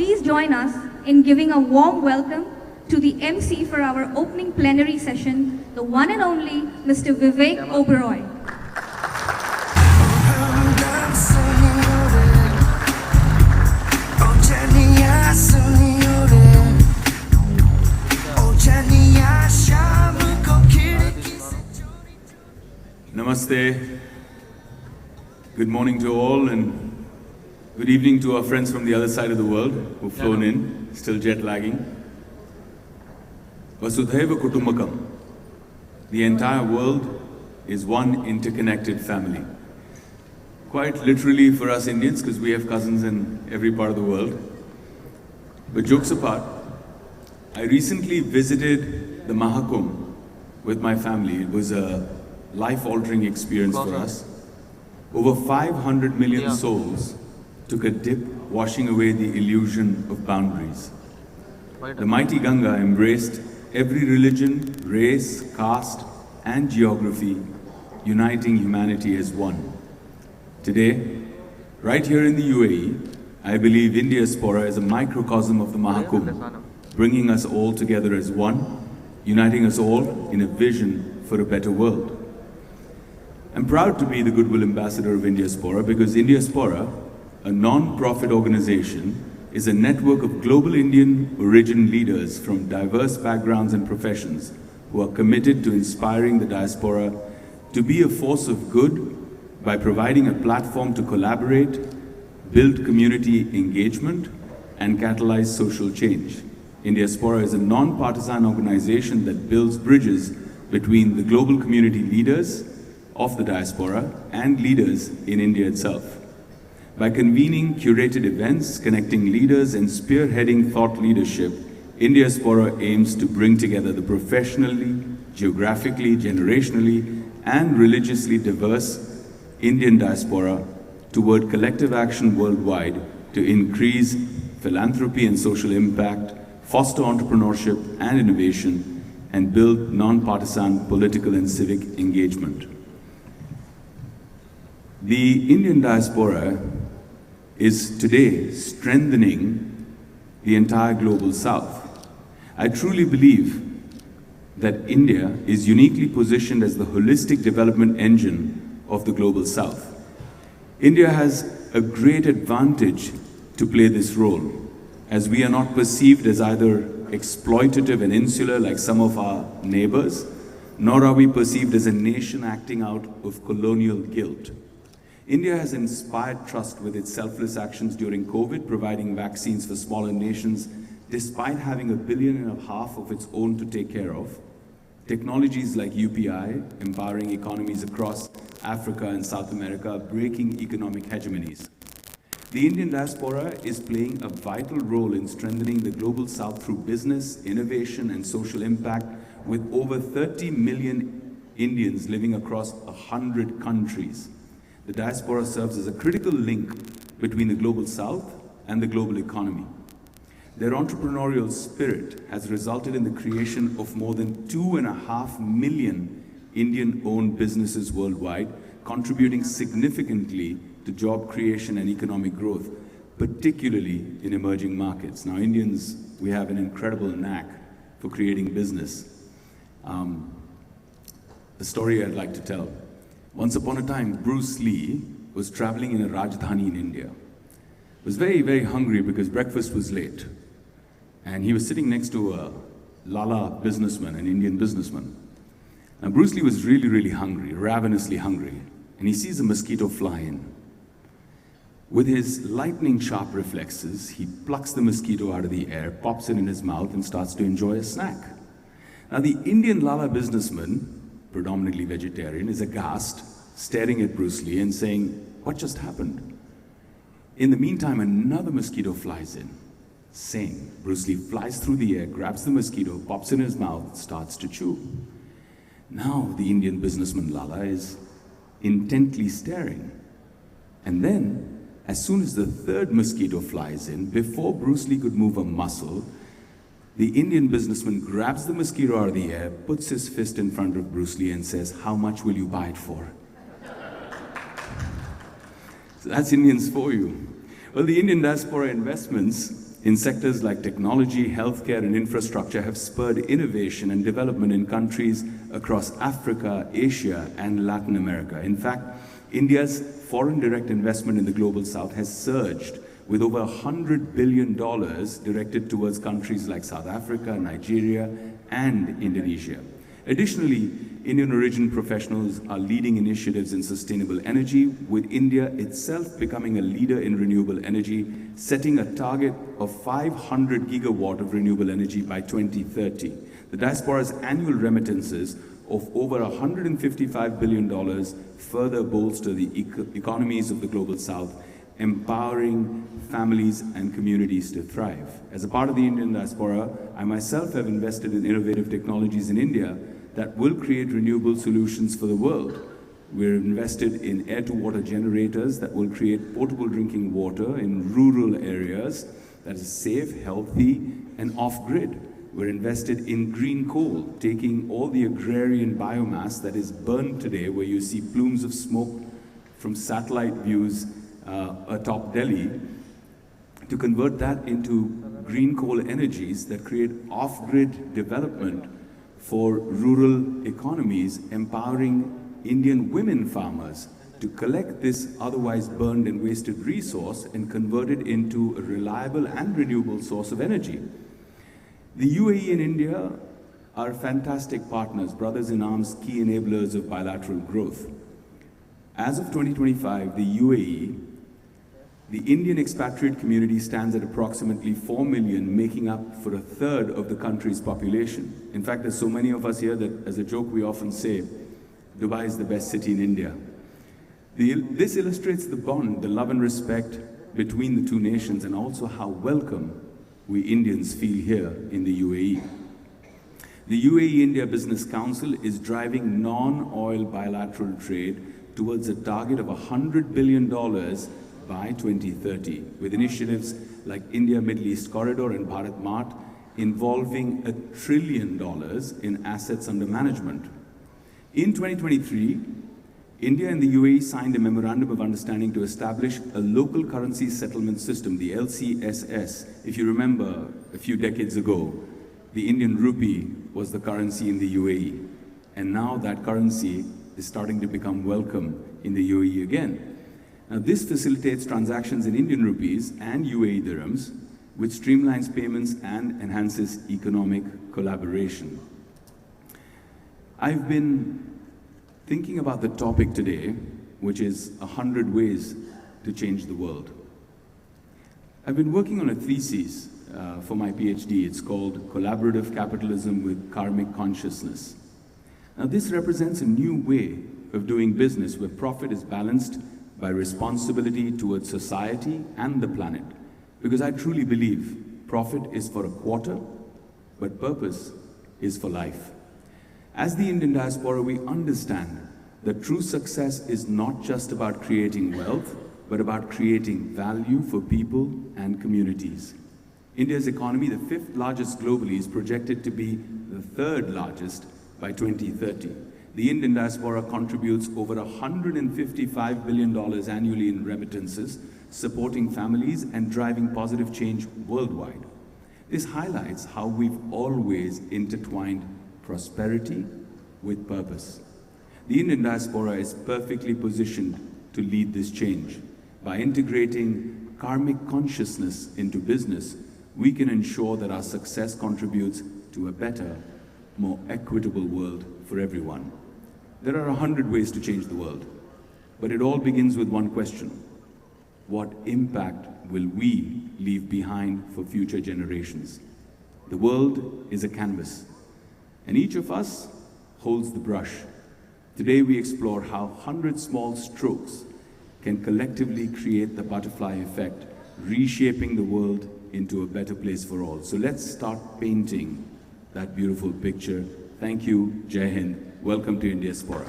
please join us in giving a warm welcome to the MC for our opening plenary session, the one and only Mr. Vivek Oberoi. Namaste. Good morning to all, and good evening to our friends from the other side of the world who've flown in, still jet lagging. Vasudhaiva Kutumbakam. The entire world is one interconnected family. Quite literally for us Indians, because we have cousins in every part of the world. But jokes apart, I recently visited the Mahakumbh with my family. It was a life-altering experience for us. Over 500 million souls took a dip, washing away the illusion of boundaries. The mighty Ganga embraced every religion, race, caste, and geography, uniting humanity as one. Today, right here in the UAE, I believe Indiaspora is a microcosm of the Mahakumbh, bringing us all together as one, uniting us all in a vision for a better world. I'm proud to be the Goodwill Ambassador of Indiaspora because Indiaspora, a non-profit organization, is a network of global Indian origin leaders from diverse backgrounds and professions who are committed to inspiring the diaspora to be a force of good by providing a platform to collaborate, build community engagement, and catalyze social change. Indiaspora is a non-partisan organization that builds bridges between the global community leaders of the diaspora and leaders in India itself. By convening curated events, connecting leaders, and spearheading thought leadership, Indiaspora aims to bring together the professionally, geographically, generationally, and religiously diverse Indian diaspora toward collective action worldwide to increase philanthropy and social impact, foster entrepreneurship and innovation, and build non-partisan political and civic engagement. The Indian diaspora is today strengthening the entire global South. I truly believe that India is uniquely positioned as the holistic development engine of the global South. India has a great advantage to play this role, as we are not perceived as either exploitative and insular like some of our neighbors, nor are we perceived as a nation acting out of colonial guilt. India has inspired trust with its selfless actions during COVID, providing vaccines for smaller nations despite having 1.5 billion of its own to take care of. Technologies like UPI, empowering economies across Africa and South America, are breaking economic hegemonies. The Indian diaspora is playing a vital role in strengthening the global South through business, innovation, and social impact, with over 30 million Indians living across 100 countries. The diaspora serves as a critical link between the global South and the global economy. Their entrepreneurial spirit has resulted in the creation of more than 2.5 million Indian-owned businesses worldwide, contributing significantly to job creation and economic growth, particularly in emerging markets. Now, Indians, we have an incredible knack for creating business. A story I'd like to tell. Once upon a time, Bruce Lee was traveling in a Rajdhani in India. He was very, very hungry because breakfast was late. And he was sitting next to a Lala businessman, an Indian businessman. Now, Bruce Lee was really, really hungry, ravenously hungry. And he sees a mosquito fly in. With his lightning-sharp reflexes, he plucks the mosquito out of the air, pops it in his mouth, and starts to enjoy a snack. Now, the Indian Lala businessman, predominantly vegetarian, is aghast, staring at Bruce Lee and saying, "What just happened?" In the meantime, another mosquito flies in. Same. Bruce Lee flies through the air, grabs the mosquito, pops it in his mouth, starts to chew. Now the Indian businessman Lala is intently staring. And then, as soon as the third mosquito flies in, before Bruce Lee could move a muscle, the Indian businessman grabs the mosquito out of the air, puts his fist in front of Bruce Lee and says, "How much will you buy it for?" So that's Indians for you. Well, the Indian diaspora investments in sectors like technology, healthcare, and infrastructure have spurred innovation and development in countries across Africa, Asia, and Latin America. In fact, India's foreign direct investment in the global south has surged, with over $100 billion directed towards countries like South Africa, Nigeria, and Indonesia. Additionally, Indian origin professionals are leading initiatives in sustainable energy, with India itself becoming a leader in renewable energy, setting a target of 500 gigawatt of renewable energy by 2030. The diaspora's annual remittances of over $155 billion further bolster the economies of the global south, empowering families and communities to thrive. As a part of the Indian diaspora, I myself have invested in innovative technologies in India that will create renewable solutions for the world. We're invested in air-to-water generators that will create potable drinking water in rural areas that is safe, healthy, and off-grid. We're invested in green coal, taking all the agrarian biomass that is burned today, where you see plumes of smoke from satellite views atop Delhi, to convert that into green coal energies that create off-grid development for rural economies, empowering Indian women farmers to collect this otherwise burned and wasted resource and convert it into a reliable and renewable source of energy. The UAE and India are fantastic partners, brothers in arms, key enablers of bilateral growth. As of 2025, the UAE, the Indian expatriate community, stands at approximately 4 million, making up for a third of the country's population. In fact, there's so many of us here that, as a joke, we often say, Dubai is the best city in India. This illustrates the bond, the love and respect between the two nations, and also how welcome we Indians feel here in the UAE. The UAE-India Business Council is driving non-oil bilateral trade towards a target of $100 billion by 2030, with initiatives like India-Middle East Corridor and Bharat Mart involving $1 trillion in assets under management. In 2023, India and the UAE signed a Memorandum of Understanding to establish a local currency settlement system, the LCSS. If you remember, a few decades ago, the Indian rupee was the currency in the UAE. And now that currency is starting to become welcome in the UAE again. Now, this facilitates transactions in Indian rupees and UAE dirhams, which streamlines payments and enhances economic collaboration. I've been thinking about the topic today, which is 100 ways to change the world. I've been working on a thesis for my PhD. It's called Collaborative Capitalism with Karmic Consciousness. Now, this represents a new way of doing business where profit is balanced by responsibility towards society and the planet. Because I truly believe profit is for a quarter, but purpose is for life. As the Indian diaspora, we understand that true success is not just about creating wealth, but about creating value for people and communities. India's economy, the 5th largest globally, is projected to be the 3rd largest by 2030. The Indian diaspora contributes over $155 billion annually in remittances, supporting families and driving positive change worldwide. This highlights how we've always intertwined prosperity with purpose. The Indian diaspora is perfectly positioned to lead this change. By integrating karmic consciousness into business, we can ensure that our success contributes to a better, more equitable world for everyone. There are 100 ways to change the world, but it all begins with one question. What impact will we leave behind for future generations? The world is a canvas, and each of us holds the brush. Today we explore how 100 small strokes can collectively create the butterfly effect, reshaping the world into a better place for all. So let's start painting that beautiful picture. Thank you, Jai Hind. Welcome to Indiaspora.